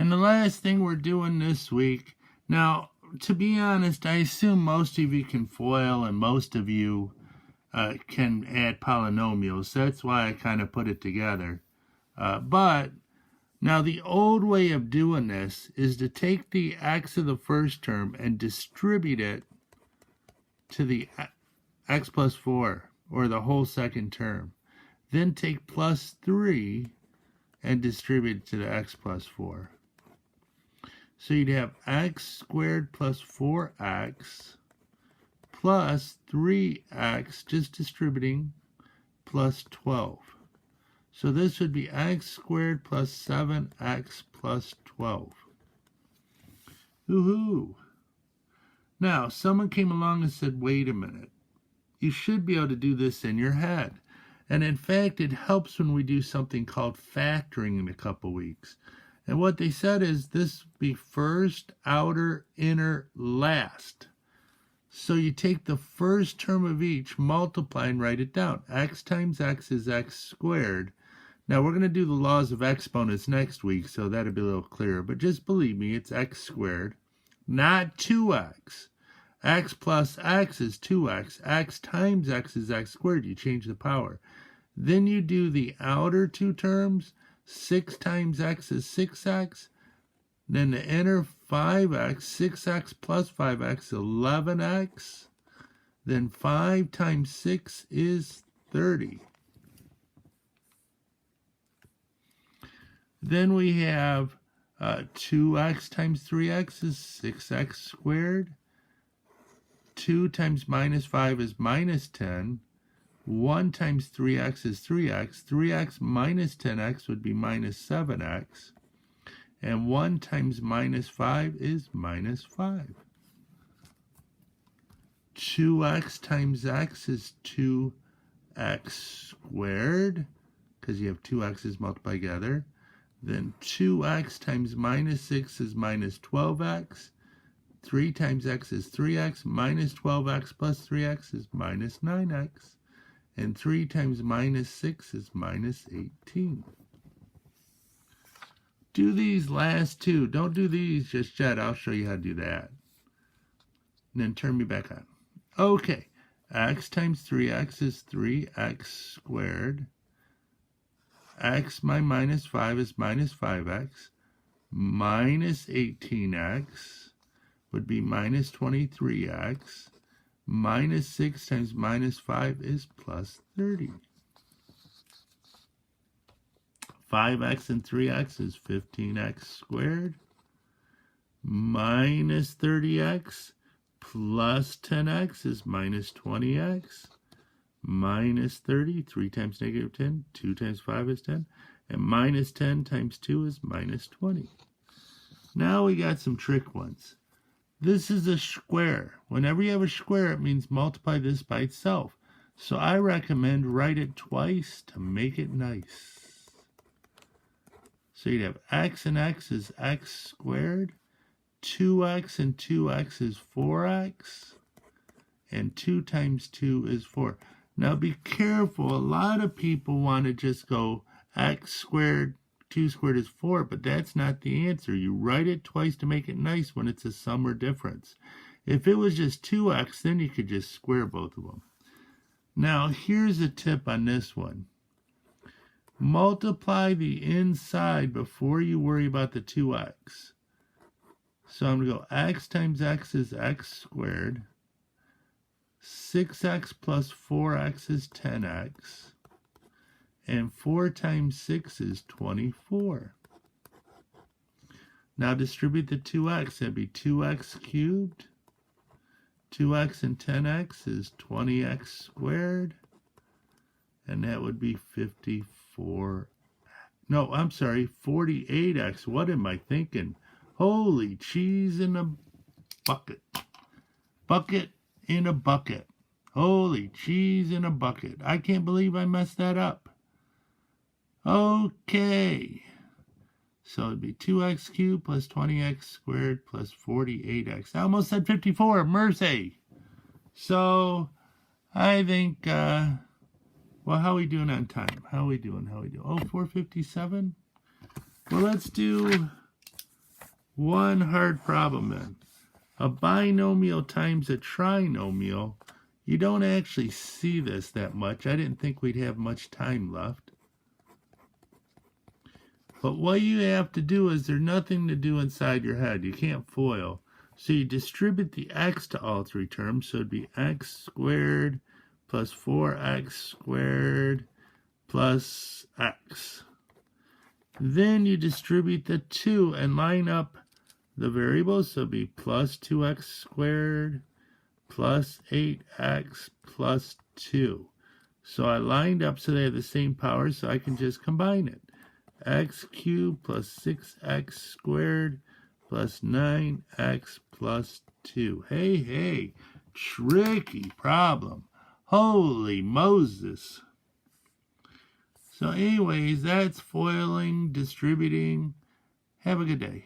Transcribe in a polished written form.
And the last thing we're doing this week, now, to be honest, I assume most of you can FOIL and most of you can add polynomials. That's why I kind of put it together. But now the old way of doing this is to take the x of the first term and distribute it to the x plus 4, or the whole second term. Then take plus 3 and distribute it to the x plus 4. So you'd have x squared plus 4x plus 3x, just distributing, plus 12. So this would be x squared plus 7x plus 12. Woohoo! Now, someone came along and said, wait a minute. You should be able to do this in your head. And in fact, it helps when we do something called factoring in a couple weeks. And what they said is this be first, outer, inner, last. So you take the first term of each, multiply and write it down. X times x is x squared. Now we're going to do the laws of exponents next week, so that'll be a little clearer. But just believe me, it's x squared, not 2x. X plus x is 2x. X times x is x squared. You change the power. Then you do the outer two terms. 6 times x is 6x. Then the inner 5x, 6x plus 5x, 11x. Then 5 times 6 is 30. Then we have 2x times 3x is 6x squared. 2 times minus 5 is minus 10. 1 times 3x is 3x. 3x minus 10x would be minus 7x. And 1 times minus 5 is minus 5. 2x times x is 2x squared, because you have two x's multiplied together. Then 2x times minus 6 is minus 12x. 3 times x is 3x, minus 12x plus 3x is minus 9x. And 3 times minus 6 is minus 18. Do these last two. Don't do these just yet. I'll show you how to do that. And then turn me back on. Okay. X times 3x is 3x squared. X minus 5 is minus 5x. Minus 18x would be minus 23x. Minus 6 times minus 5 is plus 30. 5x and 3x is 15x squared. Minus 30x plus 10x is minus 20x. Minus 30, 3 times negative 10, 2 times 5 is 10. And minus 10 times 2 is minus 20. Now we got some trick ones. This is a square. Whenever you have a square, it means multiply this by itself. So I recommend write it twice to make it nice. So you'd have x and x is x squared. 2x and 2x is 4x. And 2 times 2 is 4. Now be careful. A lot of people want to just go x squared, 2 squared is 4, but that's not the answer. You write it twice to make it nice when it's a sum or difference. If it was just 2x, then you could just square both of them. Now, here's a tip on this one. Multiply the inside before you worry about the 2x. So I'm going to go x times x is x squared. 6x plus 4x is 10x. And 4 times 6 is 24. Now distribute the 2x. That'd be 2x cubed. 2x and 10x is 20x squared. And that would be 54. No, I'm sorry, 48x. What am I thinking? Holy cheese in a bucket. Bucket in a bucket. Holy cheese in a bucket. I can't believe I messed that up. Okay, so it'd be 2x cubed plus 20x squared plus 48x. I almost said 54, mercy. So I think, well, how are we doing on time? How are we doing? Oh, 4:57? Well, let's do one hard problem in. A binomial times a trinomial. You don't actually see this that much. I didn't think we'd have much time left. But what you have to do is there's nothing to do inside your head. You can't FOIL. So you distribute the x to all three terms. So it'd be x squared plus 4x squared plus x. Then you distribute the 2 and line up the variables. So it'd be plus 2x squared plus 8x plus 2. So I lined up so they have the same power, so I can just combine it. X cubed plus 6x squared plus 9x plus 2. Hey, tricky problem. Holy Moses. So anyways, that's foiling, distributing. Have a good day.